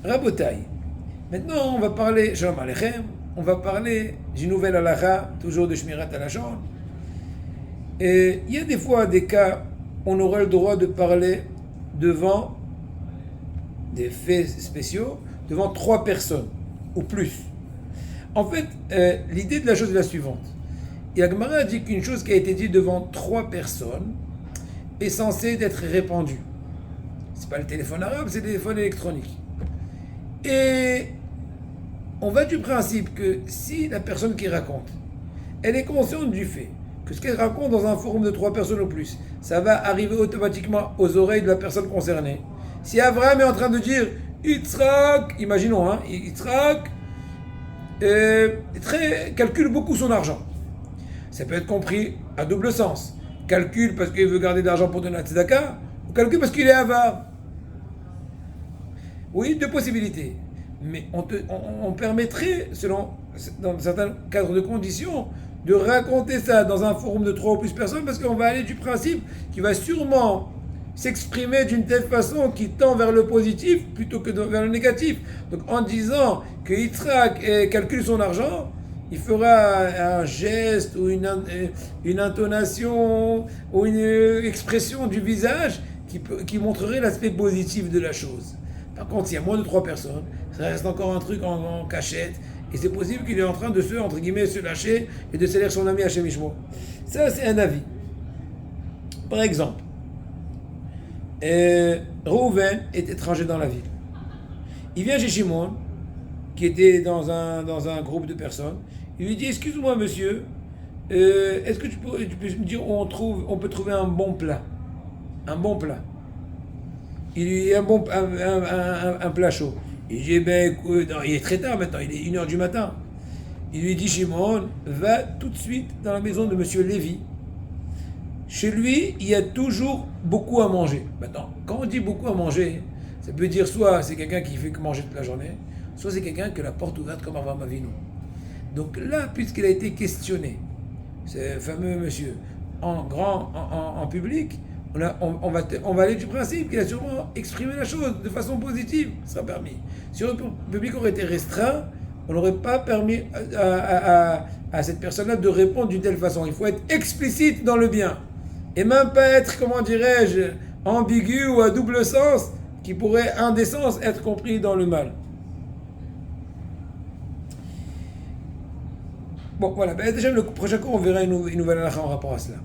Rabotai. Maintenant, on va parler, Shalom Aleichem, on va parler d'une nouvelle halakha, toujours de Shmirat Halachon. Et il y a des fois des cas où on aura le droit de parler devant des faits spéciaux, devant 3 personnes ou plus. En fait, l'idée de la chose est la suivante. Et Agmara dit qu'une chose qui a été dite devant 3 personnes est censée être répandue. C'est pas le téléphone arabe, c'est le téléphone électronique. Et on va du principe que si la personne qui raconte, elle est consciente du fait que ce qu'elle raconte dans un forum de 3 personnes ou plus, ça va arriver automatiquement aux oreilles de la personne concernée. Si Abraham est en train de dire Yitzhak, imaginons, Yitzhak calcule beaucoup son argent. Ça peut être compris à double sens. Calcule parce qu'il veut garder de l'argent pour donner à tzedaka, ou calcule parce qu'il est avare. Oui, 2 possibilités. Mais on permettrait, dans certains cadres de conditions, de raconter ça dans un forum de 3 ou plus personnes, parce qu'on va aller du principe qu'il va sûrement s'exprimer d'une telle façon qui tend vers le positif plutôt que vers le négatif. Donc en disant que Yitzhak calcule son argent, il fera un geste ou une intonation ou une expression du visage qui montrerait l'aspect positif de la chose. Par contre, s'il y a moins de 3 personnes, ça reste encore un truc en cachette, et c'est possible qu'il est en train de entre guillemets, se lâcher et de salir son ami Hachem Ishmo. Ça, c'est un avis. Par exemple, Reuven est étranger dans la ville. Il vient chez Shimon, qui était dans un groupe de personnes. Il lui dit, excuse-moi monsieur, est-ce que tu peux me dire où on peut trouver un bon plat? Un bon plat. Il lui dit un plat chaud. Il dit, écoute, il est très tard maintenant, il est 1h du matin. Il lui dit, Shimon, va tout de suite dans la maison de monsieur Lévi. Chez lui, il y a toujours beaucoup à manger. Maintenant, quand on dit beaucoup à manger, ça peut dire soit c'est quelqu'un qui fait que manger toute la journée, soit c'est quelqu'un qui a la porte ouverte comme Avraham Avinu. Donc là, puisqu'il a été questionné, ce fameux monsieur, en public, on va aller du principe qu'il a sûrement exprimé la chose de façon positive, ça sera permis. Si le public aurait été restreint, on n'aurait pas permis à cette personne-là de répondre d'une telle façon. Il faut être explicite dans le bien. Et même pas être, comment dirais-je, ambigu ou à double sens, qui pourrait, un des sens, être compris dans le mal. Bon, voilà. Déjà, le prochain cours, on verra une nouvelle halakha en rapport à cela.